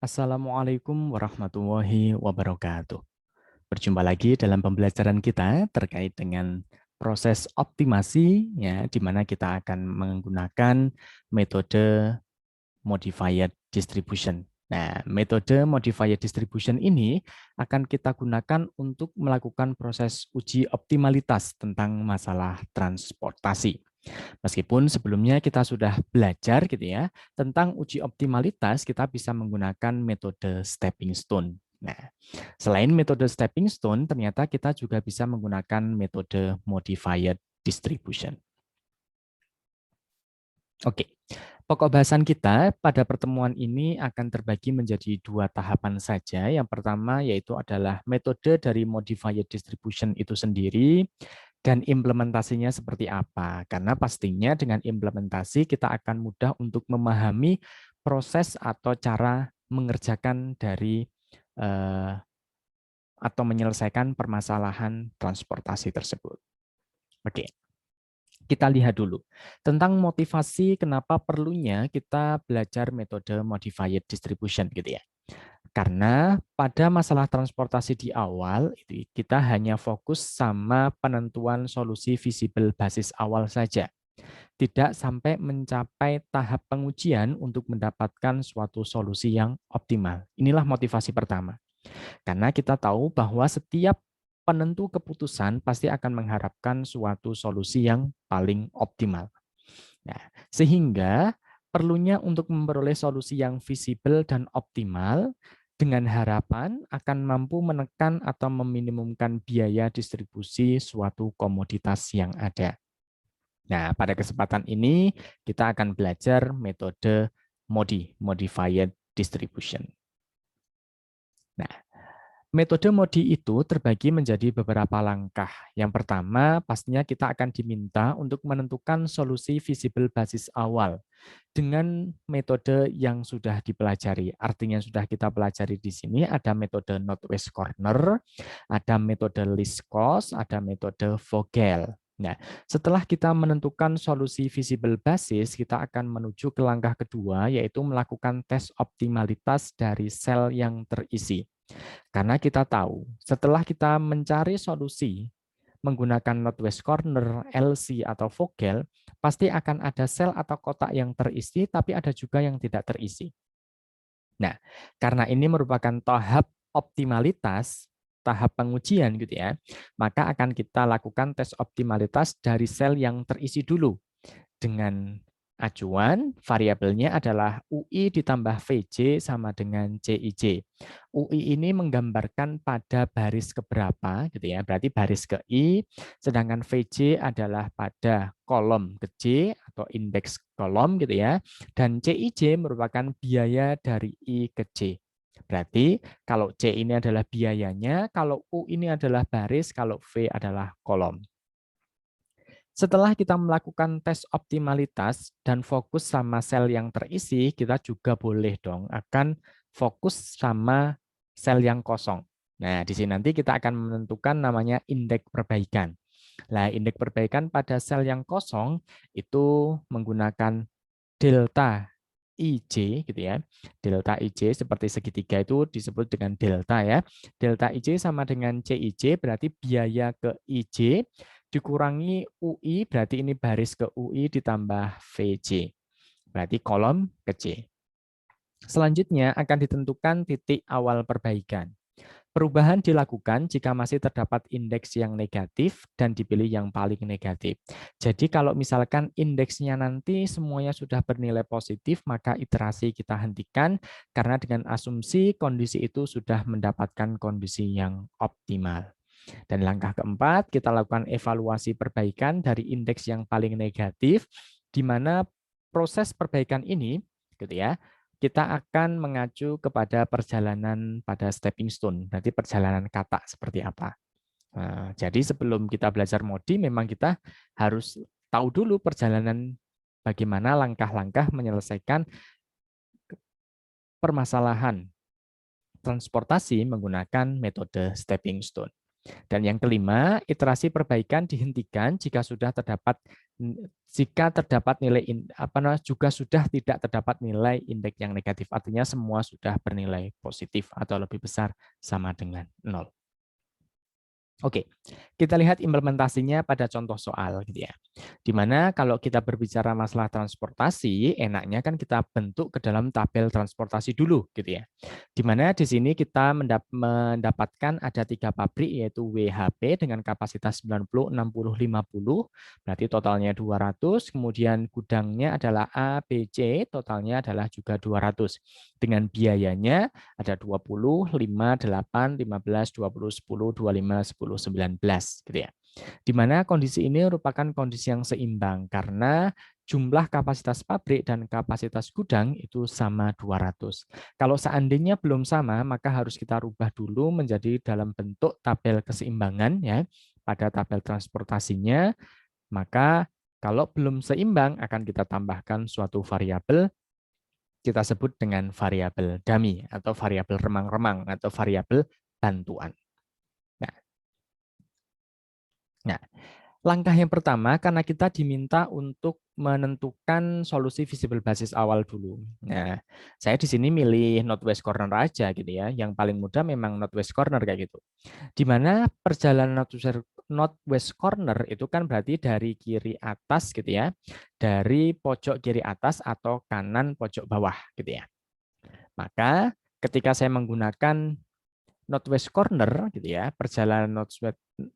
Assalamualaikum warahmatullahi wabarakatuh. Berjumpa lagi dalam pembelajaran kita terkait dengan proses optimasi, ya, di mana kita akan menggunakan metode modified distribution. Nah, metode modified distribution ini akan kita gunakan untuk melakukan proses uji optimalitas tentang masalah transportasi. Meskipun sebelumnya kita sudah belajar gitu ya tentang uji optimalitas, kita bisa menggunakan metode stepping stone. Nah, selain metode stepping stone, ternyata kita juga bisa menggunakan metode modified distribution. Oke, pokok bahasan kita pada pertemuan ini akan terbagi menjadi dua tahapan saja. Yang pertama yaitu adalah metode dari modified distribution itu sendiri, dan implementasinya seperti apa. Karena pastinya dengan implementasi kita akan mudah untuk memahami proses atau cara mengerjakan dari atau menyelesaikan permasalahan transportasi tersebut. Oke, kita lihat dulu tentang motivasi kenapa perlunya kita belajar metode modified distribution gitu ya. Karena pada masalah transportasi di awal itu kita hanya fokus sama penentuan solusi visible basis awal saja. Tidak sampai mencapai tahap pengujian untuk mendapatkan suatu solusi yang optimal. Inilah motivasi pertama. Karena kita tahu bahwa setiap penentu keputusan pasti akan mengharapkan suatu solusi yang paling optimal. Nah, sehingga perlunya untuk memperoleh solusi yang visible dan optimal dengan harapan akan mampu menekan atau meminimumkan biaya distribusi suatu komoditas yang ada. Nah, pada kesempatan ini kita akan belajar metode modified distribution. Nah, metode MODI itu terbagi menjadi beberapa langkah. Yang pertama, pastinya kita akan diminta untuk menentukan solusi visible basis awal dengan metode yang sudah dipelajari. Artinya sudah kita pelajari di sini ada metode northwest corner, ada metode least cost, ada metode Vogel. Nah, setelah kita menentukan solusi visible basis, kita akan menuju ke langkah kedua, yaitu melakukan tes optimalitas dari sel yang terisi. Karena kita tahu, setelah kita mencari solusi menggunakan northwest corner, LC, atau Vogel, pasti akan ada sel atau kotak yang terisi, tapi ada juga yang tidak terisi. Nah, karena ini merupakan tahap optimalitas, tahap pengujian gitu ya, maka akan kita lakukan tes optimalitas dari sel yang terisi dulu dengan acuan variabelnya adalah UI ditambah VJ sama dengan CIJ. UI ini menggambarkan pada baris keberapa gitu ya. Berarti baris ke I, sedangkan VJ adalah pada kolom ke J atau indeks kolom gitu ya. Dan CIJ merupakan biaya dari I ke J. Berarti kalau C ini adalah biayanya, kalau U ini adalah baris, kalau V adalah kolom. Setelah kita melakukan tes optimalitas dan fokus sama sel yang terisi, kita juga boleh dong akan fokus sama sel yang kosong. Nah, di sini nanti kita akan menentukan namanya indeks perbaikan. Nah, indeks perbaikan pada sel yang kosong itu menggunakan delta IJ gitu ya. Delta IJ seperti segitiga itu disebut dengan delta ya. Delta IJ sama dengan CIJ berarti biaya ke IJ dikurangi UI berarti ini baris ke UI ditambah VJ. Berarti kolom ke C. Selanjutnya akan ditentukan titik awal perbaikan. Perubahan dilakukan jika masih terdapat indeks yang negatif dan dipilih yang paling negatif. Jadi kalau misalkan indeksnya nanti semuanya sudah bernilai positif, maka iterasi kita hentikan karena dengan asumsi kondisi itu sudah mendapatkan kondisi yang optimal. Dan langkah keempat, kita lakukan evaluasi perbaikan dari indeks yang paling negatif, di mana proses perbaikan ini gitu ya, kita akan mengacu kepada perjalanan pada stepping stone, berarti perjalanan kata seperti apa. Nah, jadi sebelum kita belajar MODI, memang kita harus tahu dulu perjalanan bagaimana langkah-langkah menyelesaikan permasalahan transportasi menggunakan metode stepping stone. Dan yang kelima, iterasi perbaikan dihentikan jika terdapat nilai juga sudah tidak terdapat nilai indeks yang negatif. Artinya semua sudah bernilai positif atau lebih besar sama dengan 0. Oke, kita lihat implementasinya pada contoh soal gitu ya. Di mana kalau kita berbicara masalah transportasi, enaknya kan kita bentuk ke dalam tabel transportasi dulu gitu ya. Di mana di sini kita mendapatkan ada 3 pabrik yaitu WHP dengan kapasitas 90, 60, 50, berarti totalnya 200, kemudian gudangnya adalah A, B, C, totalnya adalah juga 200. Dengan biayanya ada 20, 5, 8, 15, 20, 10, 25, 10, 19 gitu ya. Di mana kondisi ini merupakan kondisi yang seimbang karena jumlah kapasitas pabrik dan kapasitas gudang itu sama 200. Kalau seandainya belum sama, maka harus kita rubah dulu menjadi dalam bentuk tabel keseimbangan ya. Pada tabel transportasinya, maka kalau belum seimbang akan kita tambahkan suatu variabel kita sebut dengan variabel dummy atau variabel remang-remang atau variabel bantuan. Nah, langkah yang pertama karena kita diminta untuk menentukan solusi visible basis awal dulu. Nah, saya di sini milih northwest corner aja gitu ya. Yang paling mudah memang northwest corner kayak gitu. Di mana perjalanan northwest corner itu kan berarti dari kiri atas gitu ya. Dari pojok kiri atas atau kanan pojok bawah gitu ya. Maka ketika saya menggunakan northwest corner gitu ya, perjalanan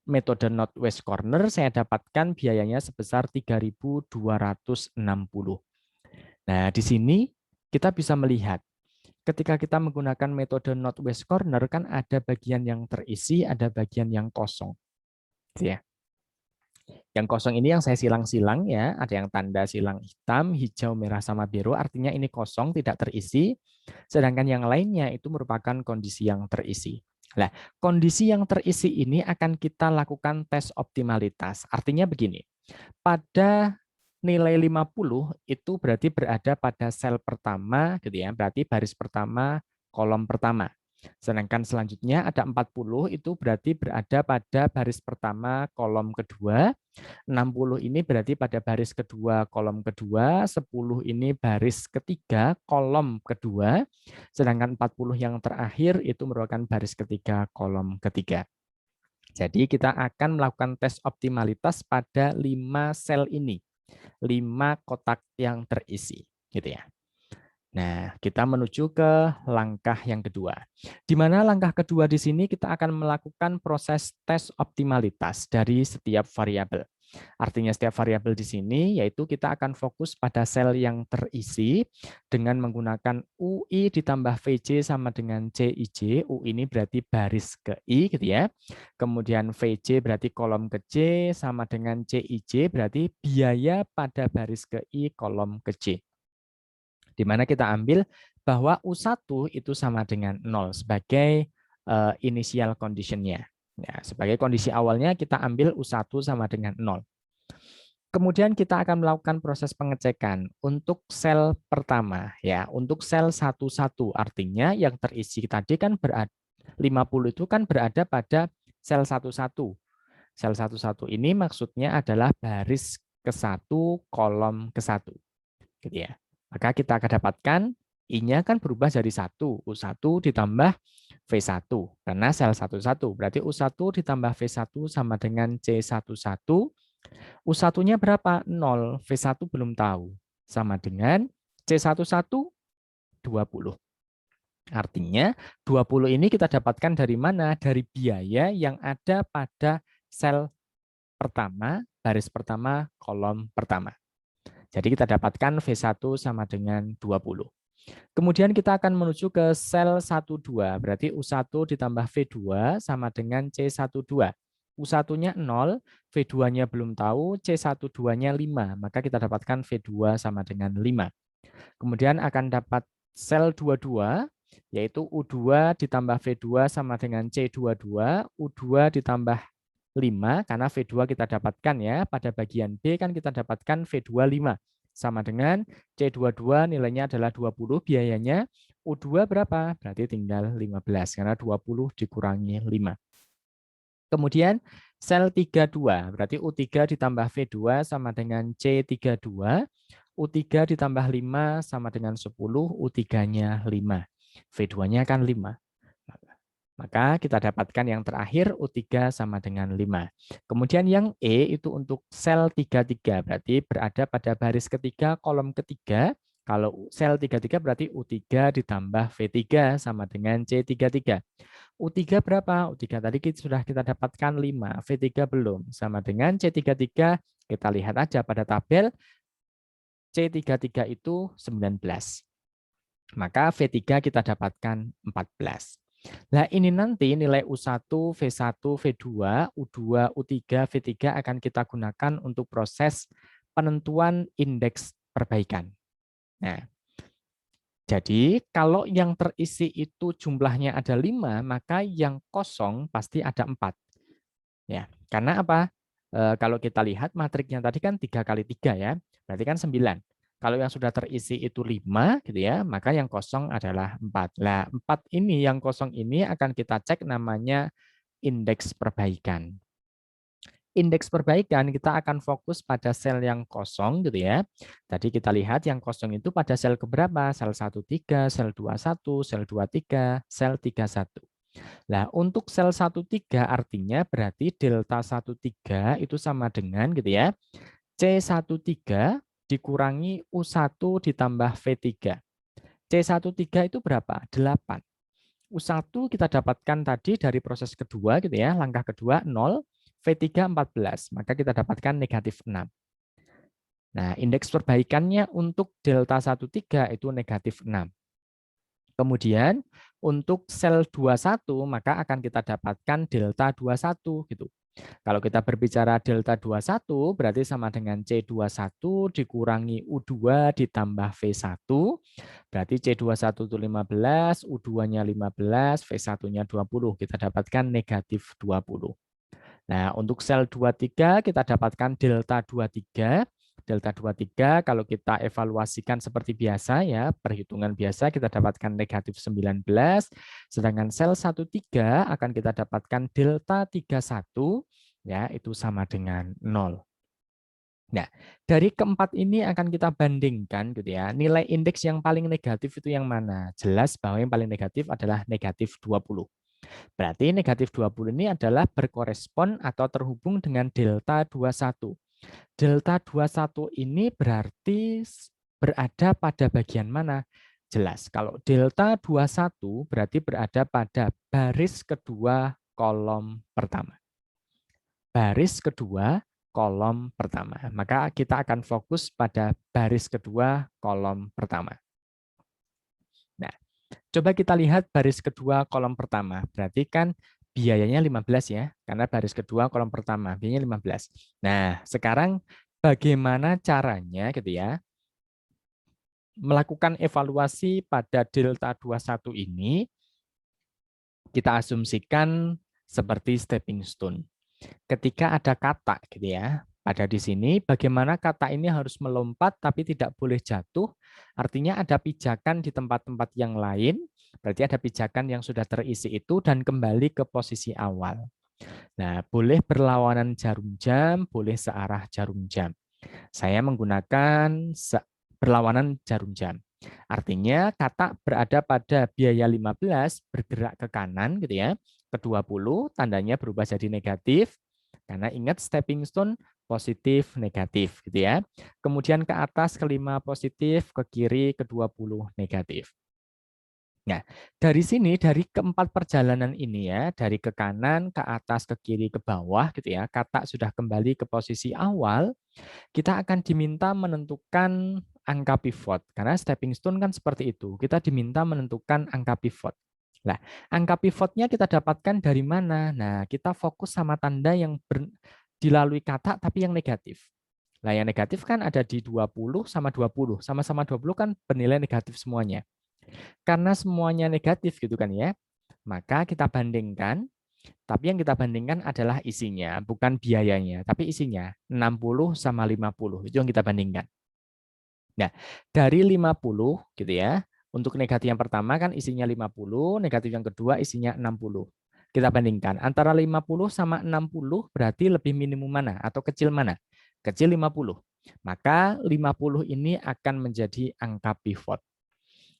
metode northwest corner saya dapatkan biayanya sebesar 3.260. Nah, di sini kita bisa melihat ketika kita menggunakan metode northwest corner kan ada bagian yang terisi, ada bagian yang kosong. Gitu ya. Yang kosong ini yang saya silang-silang ya, ada yang tanda silang hitam, hijau, merah, sama biru, artinya ini kosong, tidak terisi. Sedangkan yang lainnya itu merupakan kondisi yang terisi. Nah, kondisi yang terisi ini akan kita lakukan tes optimalitas. Artinya begini, pada nilai 50 itu berarti berada pada sel pertama, gitu ya, berarti baris pertama, kolom pertama. Sedangkan selanjutnya ada 40 itu berarti berada pada baris pertama kolom kedua, 60 ini berarti pada baris kedua kolom kedua, 10 ini baris ketiga kolom kedua, sedangkan 40 yang terakhir itu merupakan baris ketiga kolom ketiga. Jadi kita akan melakukan tes optimalitas pada 5 sel ini, 5 kotak yang terisi, gitu ya. Nah, kita menuju ke langkah yang kedua. Di mana langkah kedua di sini kita akan melakukan proses tes optimalitas dari setiap variabel. Artinya setiap variabel di sini yaitu kita akan fokus pada sel yang terisi dengan menggunakan UI ditambah VJ sama dengan CIJ. U ini berarti baris ke I gitu ya. Kemudian VJ berarti kolom ke J sama dengan CIJ berarti biaya pada baris ke I kolom ke J. Di mana kita ambil bahwa U1 itu sama dengan 0 sebagai initial condition-nya. Ya, sebagai kondisi awalnya kita ambil U1 sama dengan 0. Kemudian kita akan melakukan proses pengecekan untuk sel pertama. Ya, untuk sel 11 artinya yang terisi tadi kan 50 itu kan berada pada sel 11. Sel 11 ini maksudnya adalah baris ke-1 kolom ke-1. Gitu ya. Maka kita akan dapatkan I-nya kan berubah jadi 1. U1 ditambah V1. Karena sel 11. Berarti U1 ditambah V1 sama dengan C11. U1-nya berapa? 0. V1 belum tahu. Sama dengan C11 20. Artinya 20 ini kita dapatkan dari mana? Dari biaya yang ada pada sel pertama, baris pertama, kolom pertama. Jadi kita dapatkan V1 sama dengan 20. Kemudian kita akan menuju ke sel 12, berarti U1 ditambah V2 sama dengan C12. U1-nya 0, V2-nya belum tahu, C12-nya 5, maka kita dapatkan V2 sama dengan 5. Kemudian akan dapat sel 22, yaitu U2 ditambah V2 sama dengan C22, U2 ditambah 5, karena V2 kita dapatkan ya, pada bagian B kan kita dapatkan V2 5, sama dengan C22 nilainya adalah 20, biayanya U2 berapa? Berarti tinggal 15, karena 20 dikurangi 5. Kemudian sel 32, berarti U3 ditambah V2 sama dengan C32, U3 ditambah 5 sama dengan 10, U3-nya 5. V2-nya kan 5. Maka kita dapatkan yang terakhir U3 sama dengan 5. Kemudian yang E itu untuk sel 33, berarti berada pada baris ketiga, kolom ketiga. Kalau sel 33 berarti U3 ditambah V3 sama dengan C33. U3 berapa? U3 tadi sudah kita dapatkan 5, V3 belum. Sama dengan C33, kita lihat aja pada tabel, C33 itu 19. Maka V3 kita dapatkan 14. Nah, ini nanti nilai U1, V1, V2, U2, U3, V3 akan kita gunakan untuk proses penentuan indeks perbaikan. Nah, jadi kalau yang terisi itu jumlahnya ada 5, maka yang kosong pasti ada 4. Ya, karena apa? Kalau kita lihat matriknya tadi kan 3 kali 3 ya, berarti kan 9. Kalau yang sudah terisi itu 5 gitu ya, maka yang kosong adalah 4. Nah, 4 ini yang kosong ini akan kita cek namanya indeks perbaikan. Indeks perbaikan kita akan fokus pada sel yang kosong gitu ya. Tadi kita lihat yang kosong itu pada sel keberapa? Sel 13, sel 21, sel 23, sel 31. Nah, untuk sel 13 artinya berarti delta 13 itu sama dengan gitu ya. C13 dikurangi U1 ditambah V3. C13 itu berapa? 8. U1 kita dapatkan tadi dari proses kedua gitu ya, langkah kedua 0, V3 14, maka kita dapatkan negatif 6. Nah, indeks perbaikannya untuk delta 13 itu negatif 6. Kemudian untuk sel 21 maka akan kita dapatkan delta 21 gitu. Kalau kita berbicara delta 21 berarti sama dengan C21 dikurangi U2 ditambah V1. Berarti C21 itu 15, U2-nya 15, V1-nya 20. Kita dapatkan negatif 20. Nah, untuk sel 23 kita dapatkan delta 23. Delta 23 kalau kita evaluasikan seperti biasa ya, perhitungan biasa kita dapatkan negatif 19, sedangkan sel 13 akan kita dapatkan delta 31 ya, itu sama dengan 0. Nah, dari keempat ini akan kita bandingkan gitu ya. Nilai indeks yang paling negatif itu yang mana? Jelas bahwa yang paling negatif adalah negatif 20. Berarti negatif 20 ini adalah berkorespon atau terhubung dengan delta 21. Delta 21 ini berarti berada pada bagian mana? Jelas, kalau delta 21 berarti berada pada baris kedua kolom pertama. Baris kedua kolom pertama. Maka kita akan fokus pada baris kedua kolom pertama. Nah, coba kita lihat baris kedua kolom pertama. Berarti kan biayanya 15 ya, karena baris kedua kolom pertama, biayanya 15. Nah, sekarang bagaimana caranya gitu ya, melakukan evaluasi pada delta 21 ini, kita asumsikan seperti stepping stone. Ketika ada kata gitu ya, pada di sini bagaimana kata ini harus melompat tapi tidak boleh jatuh, artinya ada pijakan di tempat-tempat yang lain, berarti ada pijakan yang sudah terisi itu dan kembali ke posisi awal. Nah, boleh berlawanan jarum jam, boleh searah jarum jam. Saya menggunakan berlawanan jarum jam. Artinya kata berada pada biaya 15 bergerak ke kanan gitu ya. Ke 20 tandanya berubah jadi negatif. Karena ingat stepping stone positif negatif gitu ya. Kemudian ke atas ke 5 positif, ke kiri ke 20 negatif. Nah, dari sini, dari keempat perjalanan ini ya, dari ke kanan, ke atas, ke kiri, ke bawah gitu ya, kata sudah kembali ke posisi awal, kita akan diminta menentukan angka pivot. Karena stepping stone kan seperti itu, kita diminta menentukan angka pivot. Nah, angka pivotnya kita dapatkan dari mana? Nah, kita fokus sama tanda yang dilalui kata tapi yang negatif. Nah, yang negatif kan ada di 20 sama 20. Sama-sama 20 kan bernilai negatif semuanya. Karena semuanya negatif gitu kan ya, maka kita bandingkan, tapi yang kita bandingkan adalah isinya, bukan biayanya, tapi isinya 60 sama 50, itu yang kita bandingkan. Nah, dari 50 gitu ya, untuk negatif yang pertama kan isinya 50, negatif yang kedua isinya 60. Kita bandingkan antara 50 sama 60 berarti lebih minimum mana atau kecil mana? Kecil 50. Maka 50 ini akan menjadi angka pivot.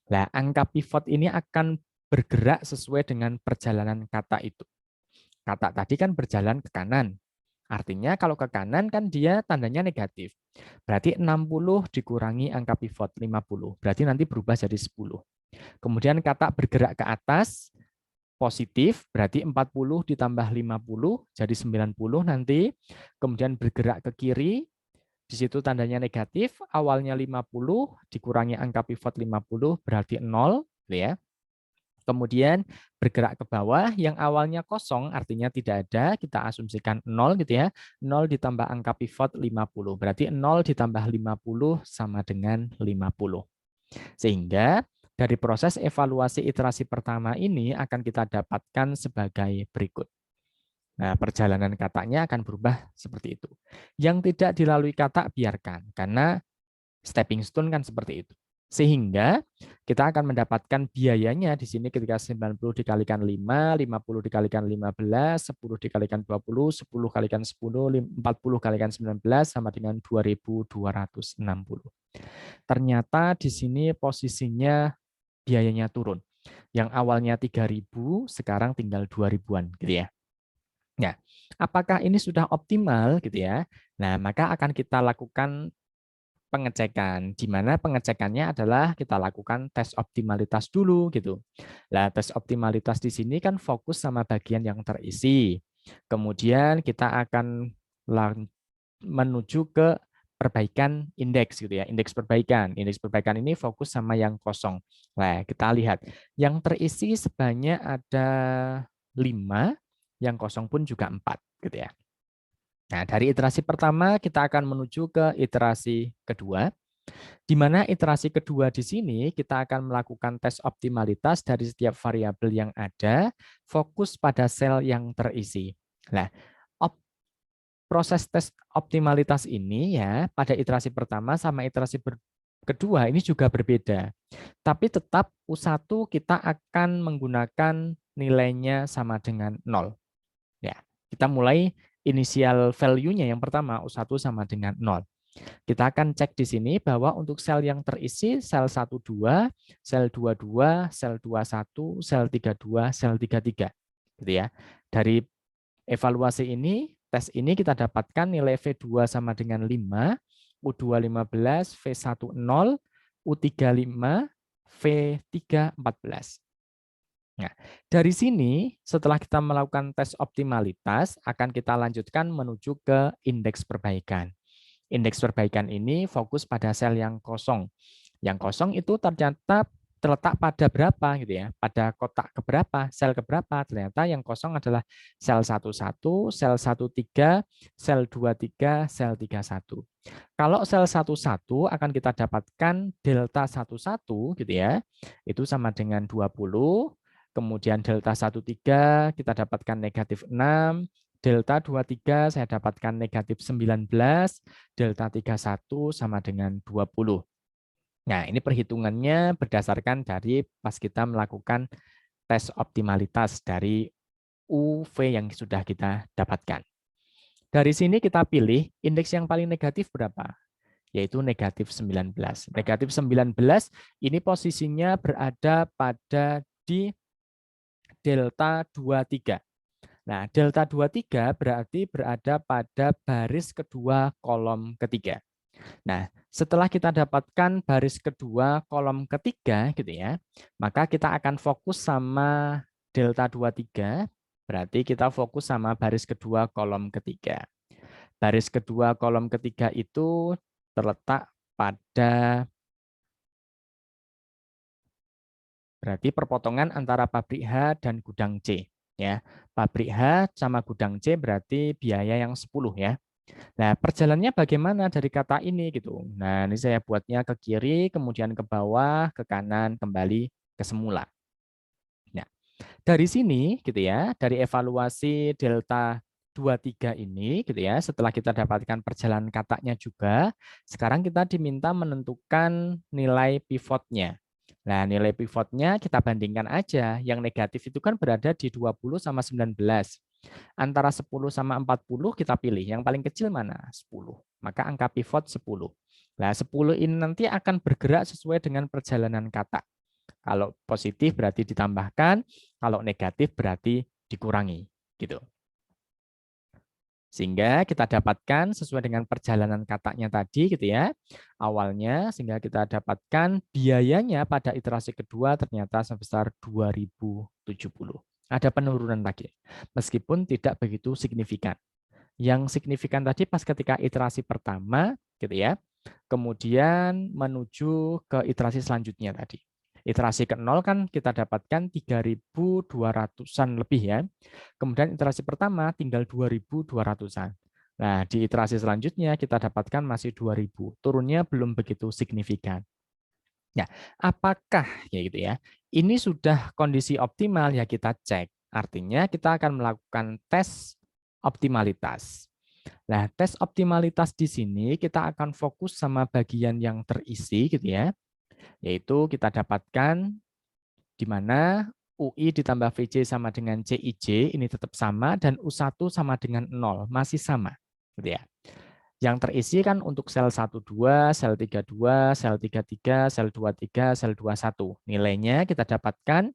Nah, angka pivot ini akan bergerak sesuai dengan perjalanan kata itu. Kata tadi kan berjalan ke kanan. Artinya kalau ke kanan kan dia tandanya negatif. Berarti 60 dikurangi angka pivot 50. Berarti nanti berubah jadi 10. Kemudian kata bergerak ke atas, positif, berarti 40 ditambah 50, jadi 90 nanti. Kemudian bergerak ke kiri, di situ tandanya negatif, awalnya 50 dikurangi angka pivot 50 berarti 0, ya. Kemudian bergerak ke bawah, yang awalnya kosong artinya tidak ada, kita asumsikan 0 gitu ya. 0 ditambah angka pivot 50, berarti 0 ditambah 50 sama dengan 50. Sehingga dari proses evaluasi iterasi pertama ini akan kita dapatkan sebagai berikut. Nah, perjalanan katanya akan berubah seperti itu. Yang tidak dilalui kata biarkan, karena stepping stone kan seperti itu. Sehingga kita akan mendapatkan biayanya di sini ketika 90 dikalikan 5, 50 dikalikan 15, 10 dikalikan 20, 10 kalikan 10, 40 kalikan 19 sama dengan 2.260. Ternyata di sini posisinya biayanya turun. Yang awalnya 3.000 sekarang tinggal 2.000-an gitu ya. Nah, apakah ini sudah optimal gitu ya? Nah, maka akan kita lakukan pengecekan, di mana pengecekannya adalah kita lakukan tes optimalitas dulu gitu. Nah, tes optimalitas di sini kan fokus sama bagian yang terisi. Kemudian kita akan menuju ke perbaikan indeks gitu ya, indeks perbaikan. Indeks perbaikan ini fokus sama yang kosong. Nah, kita lihat yang terisi sebanyak ada 5, yang kosong pun juga 4 gitu ya. Nah, dari iterasi pertama kita akan menuju ke iterasi kedua, di mana iterasi kedua di sini kita akan melakukan tes optimalitas dari setiap variabel yang ada, fokus pada sel yang terisi. Nah, proses tes optimalitas ini ya pada iterasi pertama sama iterasi kedua ini juga berbeda. Tapi tetap U1 kita akan menggunakan nilainya sama dengan 0. Ya, kita mulai inisial value-nya yang pertama U1 sama dengan 0. Kita akan cek di sini bahwa untuk sel yang terisi sel 12, sel 22, sel 21, sel 32, sel 33 gitu ya. Dari evaluasi ini, tes ini kita dapatkan nilai V2 sama dengan 5, U2 15, V1 0, U3 5, V3 14. Nah, dari sini setelah kita melakukan tes optimalitas, akan kita lanjutkan menuju ke indeks perbaikan. Indeks perbaikan ini fokus pada sel yang kosong. Yang kosong itu ternyata terletak pada berapa gitu ya, pada kotak keberapa, sel keberapa. Ternyata yang kosong adalah sel 11, sel 13, sel 23, sel 31. Kalau sel 11 akan kita dapatkan delta 11 gitu ya, itu sama dengan 20. Kemudian delta 13 kita dapatkan negatif 6, delta 23 saya dapatkan negatif 19, delta 31 sama dengan 20. Nah, ini perhitungannya berdasarkan dari pas kita melakukan tes optimalitas dari UV yang sudah kita dapatkan. Dari sini kita pilih indeks yang paling negatif berapa? Yaitu negatif 19. Negatif 19 ini posisinya berada pada di delta 23. Nah, delta 23 berarti berada pada baris kedua kolom ketiga. Nah, setelah kita dapatkan baris kedua kolom ketiga gitu ya, maka kita akan fokus sama delta 23, berarti kita fokus sama baris kedua kolom ketiga. Baris kedua kolom ketiga itu terletak pada berarti perpotongan antara pabrik H dan gudang C. Ya, pabrik H sama gudang C berarti biaya yang 10 ya. Nah, perjalanannya bagaimana dari kata ini gitu. Nah, ini saya buatnya ke kiri, kemudian ke bawah, ke kanan, kembali ke semula. Nah, dari sini gitu ya, dari evaluasi delta 23 ini gitu ya, setelah kita dapatkan perjalanan katanya juga, sekarang kita diminta menentukan nilai pivotnya. Nah, nilai pivotnya kita bandingkan aja. Yang negatif itu kan berada di 20 sama 19. Antara 10 sama 40 kita pilih. Yang paling kecil mana? 10. Maka angka pivot 10. Nah, 10 ini nanti akan bergerak sesuai dengan perjalanan kata. Kalau positif berarti ditambahkan, kalau negatif berarti dikurangi. Gitu. Sehingga kita dapatkan sesuai dengan perjalanan katanya tadi gitu ya. Awalnya sehingga kita dapatkan biayanya pada iterasi kedua ternyata sebesar 2070. Ada penurunan lagi. Meskipun tidak begitu signifikan. Yang signifikan tadi pas ketika iterasi pertama gitu ya. Kemudian menuju ke iterasi selanjutnya tadi. Iterasi ke-0 kan kita dapatkan 3.200-an lebih ya. Kemudian iterasi pertama tinggal 2.200-an. Nah, di iterasi selanjutnya kita dapatkan masih 2.000. Turunnya belum begitu signifikan. Ya, apakah ya gitu ya? Ini sudah kondisi optimal ya kita cek. Artinya kita akan melakukan tes optimalitas. Nah, tes optimalitas di sini kita akan fokus sama bagian yang terisi gitu ya. Yaitu kita dapatkan di mana UI ditambah VJ sama dengan CIJ ini tetap sama dan U1 sama dengan 0, masih sama. Gitu ya. Yang terisi kan untuk sel 12, sel 32, sel 33, sel 23, sel 21. Nilainya kita dapatkan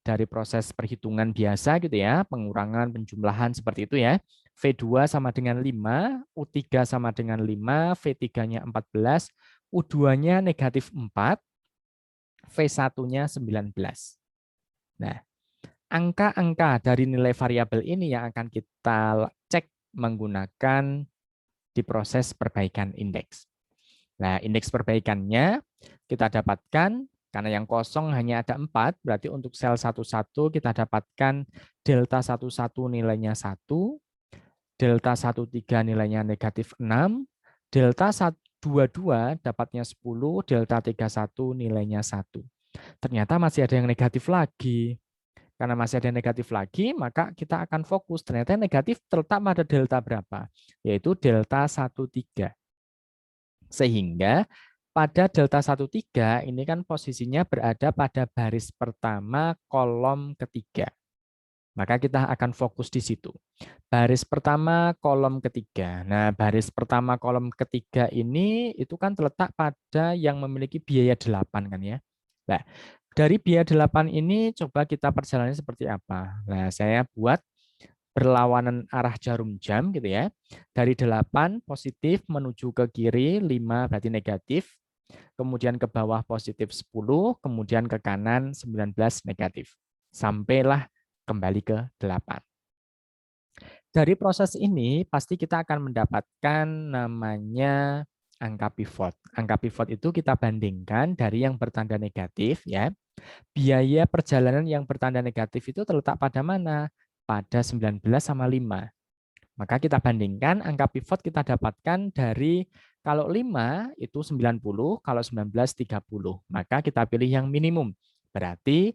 dari proses perhitungan biasa gitu ya, pengurangan, penjumlahan seperti itu ya. V2 sama dengan 5, U3 sama dengan 5, V3-nya 14, U2-nya negatif 4, V1-nya 19. Nah, angka-angka dari nilai variabel ini yang akan kita cek menggunakan di proses perbaikan indeks. Nah, indeks perbaikannya kita dapatkan karena yang kosong hanya ada 4, berarti untuk sel 11 kita dapatkan delta 11 nilainya 1, delta 13 nilainya negatif 6, delta 22 dapatnya 10, delta 31 nilainya 1. Ternyata masih ada yang negatif lagi. Karena masih ada yang negatif lagi, maka kita akan fokus. Ternyata yang negatif terletak pada delta berapa? Yaitu delta 13. Sehingga pada delta 13 ini kan posisinya berada pada baris pertama kolom ketiga. Maka kita akan fokus di situ. Baris pertama kolom ketiga. Nah, baris pertama kolom ketiga ini itu kan terletak pada yang memiliki biaya 8 kan ya. Nah, dari biaya 8 ini coba kita perjalanannya seperti apa. Nah, saya buat berlawanan arah jarum jam gitu ya. Dari 8 positif menuju ke kiri, 5 berarti negatif. Kemudian ke bawah positif 10, kemudian ke kanan 19 negatif. Sampailah kembali ke 8. Dari proses ini pasti kita akan mendapatkan namanya angka pivot. Angka pivot itu kita bandingkan dari yang bertanda negatif ya. Biaya perjalanan yang bertanda negatif itu terletak pada mana? Pada 19 sama 5. Maka kita bandingkan angka pivot kita dapatkan dari kalau 5 itu 90, kalau 19 30. Maka kita pilih yang minimum. Berarti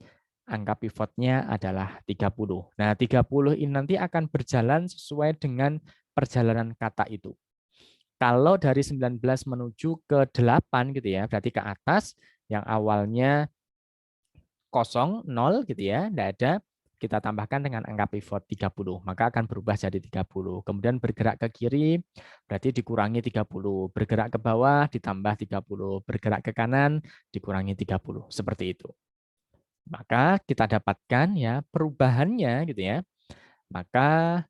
angka pivotnya adalah 30. Nah, 30 ini nanti akan berjalan sesuai dengan perjalanan kata itu. Kalau dari 19 menuju ke 8 gitu ya, berarti ke atas yang awalnya 0, 0 gitu ya, enggak ada, kita tambahkan dengan angka pivot 30, maka akan berubah jadi 30. Kemudian bergerak ke kiri, berarti dikurangi 30. Bergerak ke bawah, ditambah 30. Bergerak ke kanan, dikurangi 30. Seperti itu. Maka kita dapatkan ya perubahannya gitu ya. Maka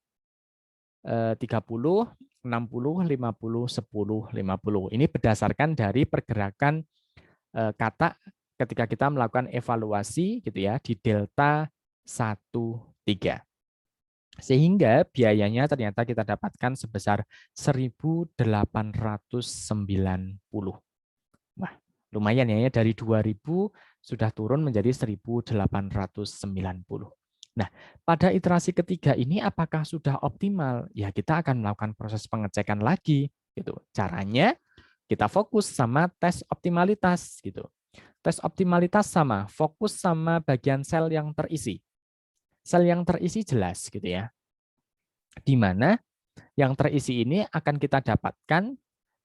30, 60, 50, 10, 50. Ini berdasarkan dari pergerakan kata ketika kita melakukan evaluasi gitu ya di delta 13. Sehingga biayanya ternyata kita dapatkan sebesar 1.890. Wah, lumayan ya, dari 2.000 sudah turun menjadi 1.890. Nah, pada iterasi ketiga ini apakah sudah optimal? Ya, kita akan melakukan proses pengecekan lagi gitu. Caranya kita fokus sama tes optimalitas gitu. Tes optimalitas sama, fokus sama bagian sel yang terisi. Sel yang terisi jelas gitu ya. Di mana yang terisi ini akan kita dapatkan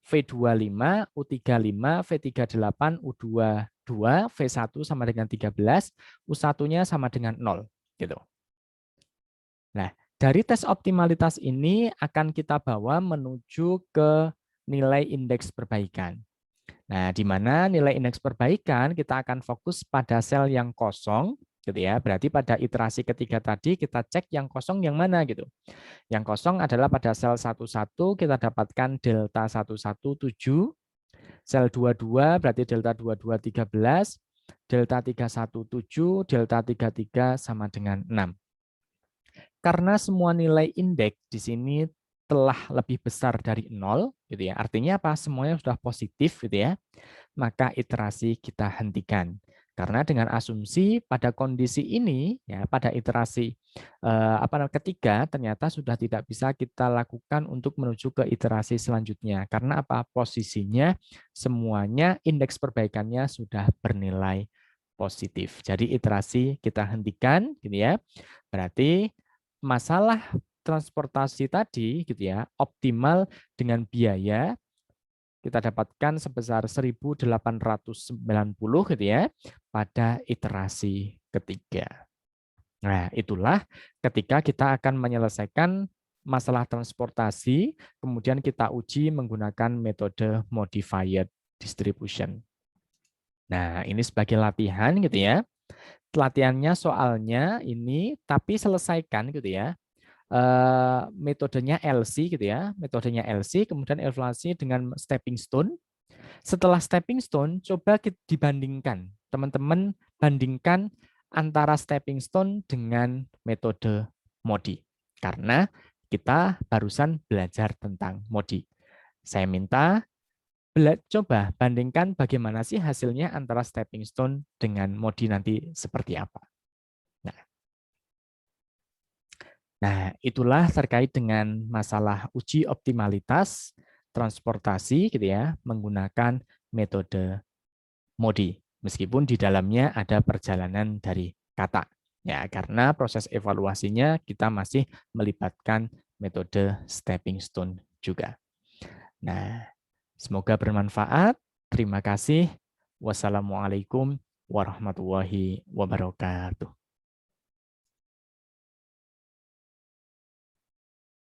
V25, U35, V38, U2 2, V1 sama dengan 13, U1-nya sama dengan 0. Gitu. Nah, dari tes optimalitas ini akan kita bawa menuju ke nilai indeks perbaikan. Nah, di mana nilai indeks perbaikan kita akan fokus pada sel yang kosong, gitu ya. Berarti pada iterasi ketiga tadi kita cek yang kosong yang mana gitu. Yang kosong adalah pada sel 11 kita dapatkan delta 117, sel 22 berarti delta 22 13, delta 317, delta 33 sama dengan 6. Karena semua nilai indeks di sini telah lebih besar dari 0, gitu ya. Artinya apa? Semuanya sudah positif, gitu ya. Maka iterasi kita hentikan. Karena dengan asumsi pada kondisi ini, ya pada iterasi ketiga, ternyata sudah tidak bisa kita lakukan untuk menuju ke iterasi selanjutnya. Karena apa? Posisinya semuanya indeks perbaikannya sudah bernilai positif. Jadi iterasi kita hentikan, gitu ya. Berarti masalah transportasi tadi, gitu ya, optimal dengan biaya kita dapatkan sebesar 1.890 gitu ya pada iterasi ketiga. Nah, itulah ketika kita akan menyelesaikan masalah transportasi, kemudian kita uji menggunakan metode modified distribution. Nah, ini sebagai latihan gitu ya. Latihannya soalnya ini, tapi selesaikan gitu ya. Metodenya LC gitu ya, metodenya LC, kemudian evaluasi dengan stepping stone. Setelah stepping stone, coba dibandingkan. Teman-teman bandingkan antara stepping stone dengan metode MODI. Karena kita barusan belajar tentang MODI. Saya minta coba bandingkan bagaimana sih hasilnya antara stepping stone dengan MODI nanti seperti apa. Nah, itulah terkait dengan masalah uji optimalitas transportasi gitu ya, menggunakan metode MODI. Meskipun di dalamnya ada perjalanan dari kata. Ya, karena proses evaluasinya kita masih melibatkan metode stepping stone juga. Nah, semoga bermanfaat. Terima kasih. Wassalamualaikum warahmatullahi wabarakatuh.